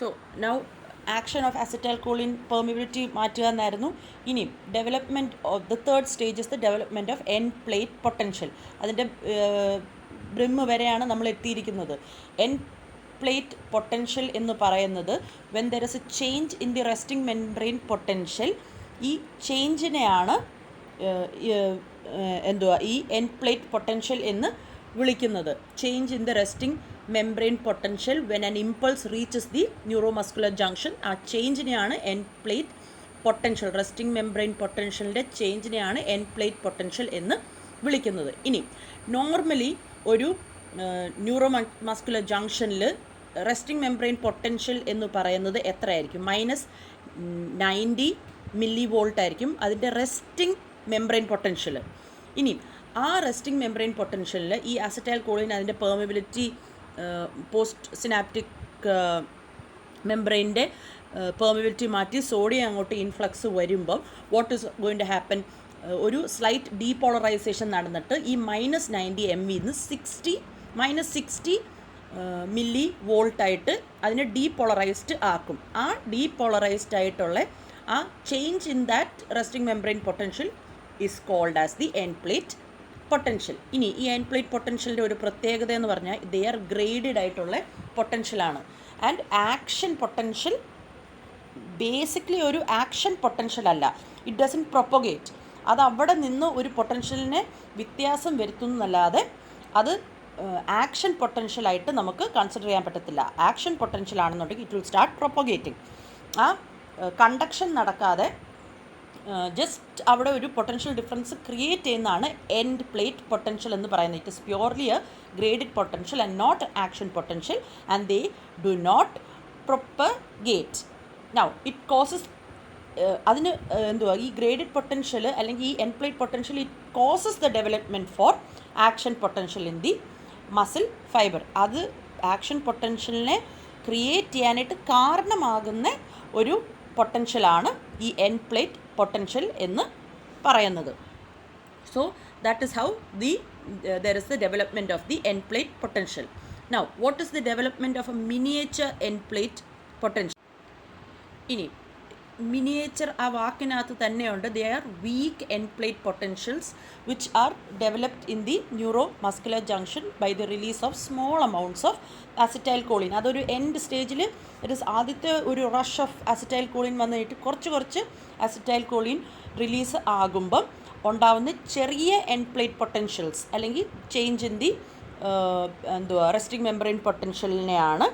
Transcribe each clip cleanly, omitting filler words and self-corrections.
So now action of acetylcholine permeability മാറ്റുക എന്നായിരുന്നു. ഇനി development of the third stage is the development of N plate potential. അതിൻ്റെ ബ്രിമ്മ് വരെയാണ് നമ്മൾ എത്തിയിരിക്കുന്നത്. എൻ പ്ലേറ്റ് പൊട്ടൻഷ്യൽ എന്ന് പറയുന്നത് when there is a change in the resting membrane potential, ഈ ചേഞ്ചിനെയാണ് ഈ എൻ പ്ലേറ്റ് പൊട്ടൻഷ്യൽ എന്ന് വിളിക്കുന്നത്. Change in the resting membrane potential when an impulse reaches the neuromuscular junction, ആ ചേഞ്ചിനെയാണ് end plate potential, resting membrane പൊട്ടൻഷ്യലിൻ്റെ ചേഞ്ചിനെയാണ് end plate potential എന്ന് വിളിക്കുന്നത്. ഇനി നോർമലി ഒരു ന്യൂറോമസ്കുലർ ജംഗ്ഷനിൽ റെസ്റ്റിംഗ് മെംബ്രെയിൻ പൊട്ടൻഷ്യൽ എന്ന് പറയുന്നത് എത്രയായിരിക്കും? -90 മില്ലി വോൾട്ട് ആയിരിക്കും അതിൻ്റെ റെസ്റ്റിംഗ് മെംബ്രെയിൻ പൊട്ടൻഷ്യൽ. ഇനി ആ റെസ്റ്റിംഗ് മെംബ്രെയിൻ പൊട്ടൻഷ്യലിൽ ഈ അസറ്റൈൽകോളിൻ അതിൻ്റെ പെർമിബിലിറ്റി പോസ്റ്റ് സിനാപ്റ്റിക് മെംബ്രെയിൻ്റെ പെർമിബിലിറ്റി മാറ്റി സോഡിയം അങ്ങോട്ട് ഇൻഫ്ലക്സ് വരുമ്പം what is going to happen? ഒരു സ്ലൈറ്റ് ഡീപോളറൈസേഷൻ നടന്നിട്ട് ഈ -90 MV -60 മില്ലി വോൾട്ടായിട്ട് അതിനെ ഡീപോളറൈസ്ഡ് ആക്കും. ആ ഡീപോളറൈസ്ഡ് ആയിട്ടുള്ള ആ change in that resting membrane potential is called as the end plate potential. ഇനി ഈ എൻ പ്ലേറ്റ് പൊട്ടൻഷ്യലിൻ്റെ ഒരു പ്രത്യേകത എന്ന് പറഞ്ഞാൽ ദേ ആർ ഗ്രേഡഡ് ആയിട്ടുള്ള പൊട്ടൻഷ്യലാണ്. ആൻഡ് ആക്ഷൻ പൊട്ടൻഷ്യൽ ബേസിക്കലി ഒരു ആക്ഷൻ പൊട്ടൻഷ്യൽ അല്ല, ഇറ്റ് ഡസൻ പ്രൊപ്പഗേറ്റ്. അത് അവിടെ നിന്ന് ഒരു പൊട്ടൻഷ്യലിനെ വ്യത്യാസം വരുത്തുന്നല്ലാതെ അത് ആക്ഷൻ പൊട്ടൻഷ്യലായിട്ട് നമുക്ക് കൺസിഡർ ചെയ്യാൻ പറ്റത്തില്ല. ആക്ഷൻ പൊട്ടൻഷ്യൽ ആണെന്നുണ്ടെങ്കിൽ ഇറ്റ് വിൽ സ്റ്റാർട്ട് പ്രൊപ്പഗേറ്റിംഗ്. ആ കണ്ടക്ഷൻ നടക്കാതെ ജസ്റ്റ് അവിടെ ഒരു പൊട്ടൻഷ്യൽ ഡിഫറൻസ് ക്രിയേറ്റ് ചെയ്യുന്നതാണ് എൻഡ് പ്ലേറ്റ് പൊട്ടൻഷ്യൽ എന്ന് പറയുന്നത്. It is purely a graded potential and not action potential, and they do not propagate. Now it causes അതിന് ഈ ഗ്രേഡഡ് പൊട്ടൻഷ്യൽ അല്ലെങ്കിൽ ഈ end plate potential it causes the development for action potential in the muscle fibre. അത് action പൊട്ടൻഷ്യലിനെ create ചെയ്യാനായിട്ട് കാരണമാകുന്ന ഒരു പൊട്ടൻഷ്യലാണ് ഈ എൻ പ്ലേറ്റ് പൊട്ടൻഷ്യൽ എന്ന് പറയുന്നത്. So that is how there is the development of the end plate potential. Now what is the development of a miniature end plate potential? ഇനി miniature ആ വാക്കിനകത്ത് തന്നെയുണ്ട്. They are weak end plate potentials which are developed in the neuromuscular junction by the release of small amounts of acetylcholine. അതൊരു end സ്റ്റേജിൽ ആദ്യത്തെ ഒരു rush of acetylcholine വന്നിട്ട് കുറച്ച് അസറ്റൈൽകോളിൻ റിലീസ് ആകുമ്പം ഉണ്ടാവുന്ന ചെറിയ എൻഡ് പ്ലേറ്റ് പൊട്ടൻഷ്യൽസ് അല്ലെങ്കിൽ change in the resting membrane പൊട്ടൻഷ്യലിനെയാണ്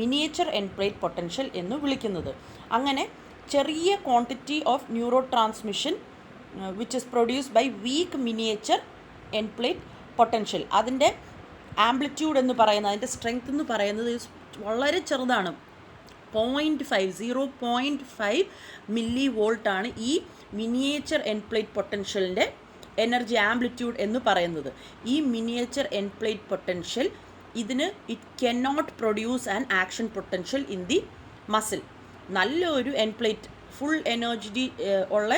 മിനിയേച്ചർ എൻഡ് പ്ലേറ്റ് പൊട്ടൻഷ്യൽ എന്ന് വിളിക്കുന്നത്. അങ്ങനെ ചെറിയ quantity of neuro transmission which is produced by weak miniature end plate potential. അതിൻ്റെ ആംപ്ലിറ്റ്യൂഡ് എന്ന് പറയുന്നത്, അതിൻ്റെ സ്ട്രെങ്ത് എന്ന് പറയുന്നത് വളരെ ചെറുതാണ്. 0.5 മില്ലി വോൾട്ടാണ് ഈ മിനിയേച്ചർ എൻഡ് പ്ലേറ്റ് പൊട്ടൻഷ്യലിൻ്റെ എനർജി ആംപ്ലിറ്റ്യൂഡ് എന്ന് പറയുന്നത്. ഈ മിനിയേച്ചർ എൻഡ് പ്ലേറ്റ് പൊട്ടൻഷ്യൽ ഇതിന് it cannot produce an action potential in the muscle. നല്ലൊരു എൻഡ് പ്ലേറ്റ് ഫുൾ എനർജി ഉള്ള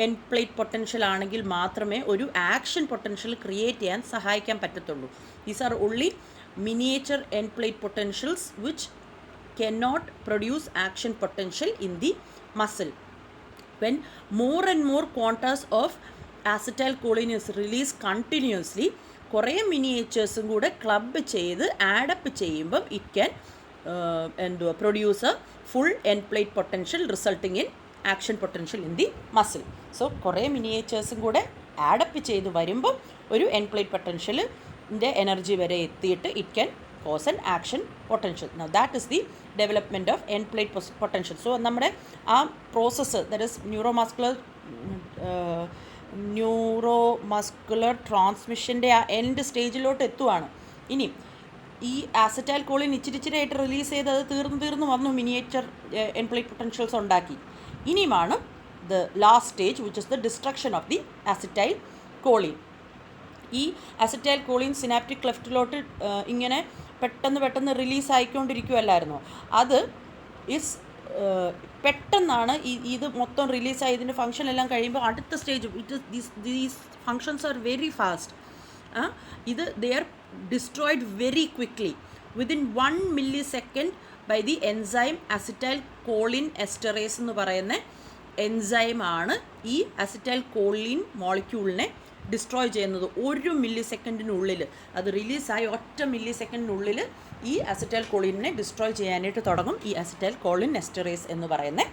എൻഡ് പ്ലേറ്റ് പൊട്ടൻഷ്യൽ ആണെങ്കിൽ മാത്രമേ ഒരു ആക്ഷൻ പൊട്ടൻഷ്യൽ ക്രിയേറ്റ് ചെയ്യാൻ സഹായിക്കാൻ പറ്റത്തുള്ളൂ. These are only miniature end plate potentials which cannot produce action potential in the muscle. When more and more quantas of acetylcholine is released continuously, കുറേ മിനിയേച്ചേഴ്സും കൂടെ club ചെയ്ത് add up ചെയ്യുമ്പം it can produce A full end plate potential resulting in action potential in the muscle. So കുറേ മിനിയേച്ചേഴ്സും കൂടെ add up ചെയ്ത് വരുമ്പം ഒരു end plate പൊട്ടൻഷ്യലിൻ്റെ എനർജി വരെ എത്തിയിട്ട് it can cause an action potential. Now that is the development of end plate potential. So നമ്മുടെ ആ പ്രോസസ്സ് ദാറ്റ് ഈസ് ന്യൂറോമസ്കുലർ ട്രാൻസ്മിഷൻ്റെ ആ എൻഡ് സ്റ്റേജിലോട്ട് എത്തുവാണ്. ഇനി ഈ അസറ്റൈൽകോളിൻ ഇച്ചിരി ആയിട്ട് റിലീസ് ചെയ്ത് അത് തീർന്നു വന്നു, മിനിയേച്ചർ എൻഡ് പ്ലേറ്റ് പൊട്ടൻഷ്യൽസ് ഉണ്ടാക്കി. ഇനിയുമാണ് the last stage which is the destruction of the acetylcholine. ഈ അസറ്റൈൽകോളിൻ സിനാപ്റ്റിക് ക്ലെഫ്റ്റിലോട്ട് ഇങ്ങനെ പെട്ടെന്ന് റിലീസ് ആയിക്കൊണ്ടിരിക്കുമല്ലായിരുന്നോ, അത് പെട്ടെന്നാണ് ഇത് മൊത്തം റിലീസായി ഇതിൻ്റെ ഫങ്ഷൻ എല്ലാം കഴിയുമ്പോൾ അടുത്ത stage these functions are very fast. ഇത് they are destroyed very quickly. Within 1 millisecond by the enzyme acetyl choline esterase എന്ന് പറയുന്ന എൻസൈമാണ് ഈ അസിറ്റൈൽ കോളിൻ മോളിക്യൂളിനെ ഡിസ്ട്രോയ് ചെയ്യുന്നത്. 1 മില്ലി സെക്കൻഡിനുള്ളിൽ അത് റിലീസായി 1 മില്ലി സെക്കൻഡിനുള്ളിൽ ഈ അസിറ്റൈൽ കോളിനെ ഡിസ്ട്രോയ് ചെയ്യാനായിട്ട് തുടങ്ങും ഈ അസിറ്റൈൽ കോളിൻ എസ്റ്ററേസ് എന്ന് പറയുന്ന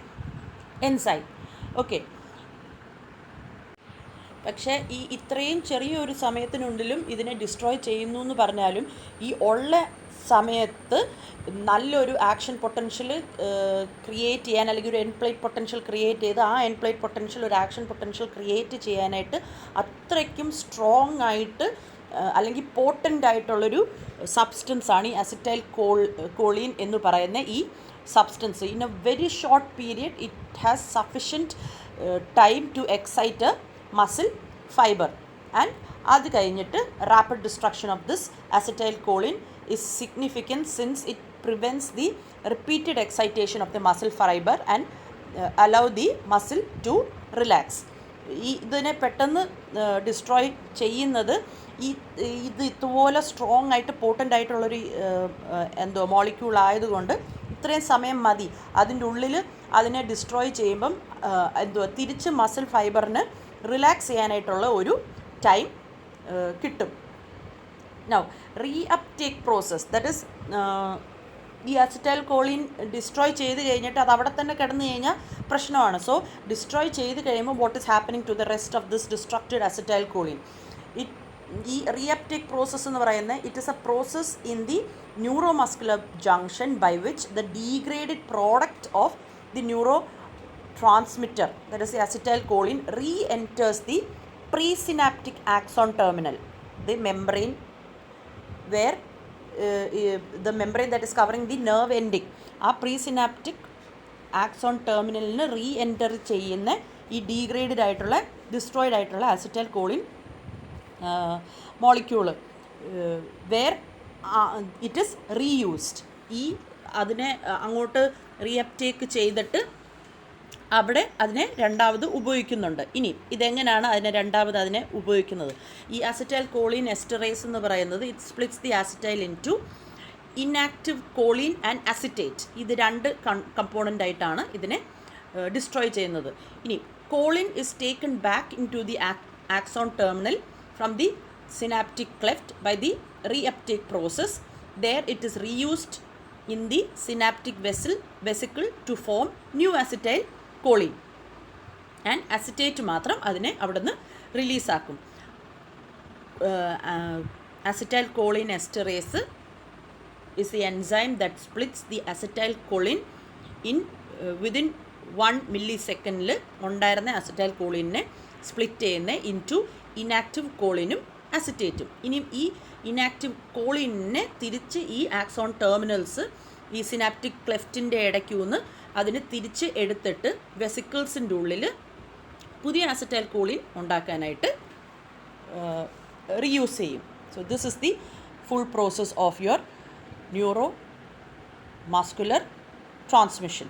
എൻസൈം. ഓക്കെ, പക്ഷേ ഈ ഇത്രയും ചെറിയൊരു സമയത്തിനുള്ളിലും ഇതിനെ ഡിസ്ട്രോയ് ചെയ്യുന്നു എന്ന് പറഞ്ഞാലും ഈ ഉള്ള സമയത്ത് നല്ലൊരു ആക്ഷൻ പൊട്ടൻഷ്യൽ ക്രിയേറ്റ് ചെയ്യാൻ, അല്ലെങ്കിൽ ഒരു എൻഡ് പ്ലേറ്റ് പൊട്ടൻഷ്യൽ ക്രിയേറ്റ് ചെയ്ത് ആ എൻഡ് പ്ലേറ്റ് പൊട്ടൻഷ്യൽ ഒരു ആക്ഷൻ പൊട്ടൻഷ്യൽ ക്രിയേറ്റ് ചെയ്യാനായിട്ട് അത്രയ്ക്കും സ്ട്രോങ് ആയിട്ട് അല്ലെങ്കിൽ പോട്ടൻ്റ് ആയിട്ടുള്ളൊരു സബ്സ്റ്റൻസാണ് ഈ അസിറ്റൈൽ കോളിൻ എന്ന് പറയുന്ന ഈ substance. In a very short period it has sufficient time to excite a muscle fibre, and അത് കഴിഞ്ഞിട്ട് rapid destruction of this acetylcholine is significant since it prevents the repeated excitation of the muscle fiber and allow the muscle to relax. ഇതിനെ പെട്ടെന്ന് destroy ചെയ്യുന്നത് ഇത് ഇതുപോലെ strong ആയിട്ട് പോട്ടൻ്റ് ആയിട്ടുള്ളൊരു molecule ആയതുകൊണ്ട് ഇത്രയും സമയം മതി അതിൻ്റെ ഉള്ളിൽ അതിനെ ഡിസ്ട്രോയ് ചെയ്യുമ്പം തിരിച്ച് മസിൽ ഫൈബറിന് റിലാക്സ് ചെയ്യാനായിട്ടുള്ള ഒരു ടൈം കിട്ടും. Now, reuptake process, that is ഈ അസിറ്റൈൽ കോളിൻ ഡിസ്ട്രോയ് ചെയ്ത് കഴിഞ്ഞിട്ട് അത് അവിടെ തന്നെ കിടന്നു കഴിഞ്ഞാൽ പ്രശ്നമാണ്. സോ ഡിസ്ട്രോയ് ചെയ്ത് കഴിയുമ്പോൾ what is happening to the rest of this destructed acetylcholine? ഈ റീഅപ്ടേക്ക് പ്രോസസ്സ് എന്ന് പറയുന്നത് it is a process in the neuromuscular junction by which the degraded product of the neurotransmitter, that is the acetylcholine, re-enters the presynaptic axon terminal, the membrane where the membrane that is covering the nerve ending. ആ presynaptic axon ടെർമിനലിന് re-enter ചെയ്യുന്ന ഈ degraded ആയിട്ടുള്ള destroyed ആയിട്ടുള്ള acetylcholine molecule where it is reused. ഈ അതിനെ അങ്ങോട്ട് reuptake ചെയ്തിട്ട് അവിടെ അതിനെ രണ്ടാമത് ഉപയോഗിക്കുന്നുണ്ട്. ഇനി ഇതെങ്ങനെയാണ് അതിനെ ഉപയോഗിക്കുന്നത്? ഈ അസിറ്റൈൽ കോളിൻ എസ്റ്ററേസ് എന്ന് പറയുന്നത് it splits the acetyl into inactive choline and acetate. ഇത് രണ്ട് കമ്പോണൻ്റ് ആയിട്ടാണ് ഇതിനെ ഡിസ്ട്രോയ് ചെയ്യുന്നത്. ഇനി choline is taken back into the axon terminal from the synaptic cleft by the reuptake process. There it is reused in the synaptic vesicle to form new acetyl choline, and acetate മാത്രം അതിനെ അവിടുന്ന് റിലീസാക്കും. Acetyl choline esterase is the enzyme that splits the acetylcholine in within 1 millisecond ഉണ്ടായിരുന്ന acetyl കോളിനെ split ചെയ്യുന്ന into inactive കോളിനും അസിറ്റേറ്റും. ഇനിയും ഈ inactive കോളിനെ തിരിച്ച് ഈ ആക്സോൺ ടെർമിനൽസ് ഈ സിനാപ്റ്റിക് ക്ലെഫ്റ്റിൻ്റെ ഇടയ്ക്ക് നിന്ന് അതിന് തിരിച്ച് എടുത്തിട്ട് വെസിക്കിൾസിൻ്റെ ഉള്ളിൽ പുതിയ അസിറ്റൈൽ കോളിൻ ഉണ്ടാക്കാനായിട്ട് റീയൂസ് ചെയ്യും. So this is the full process of your neuromuscular transmission.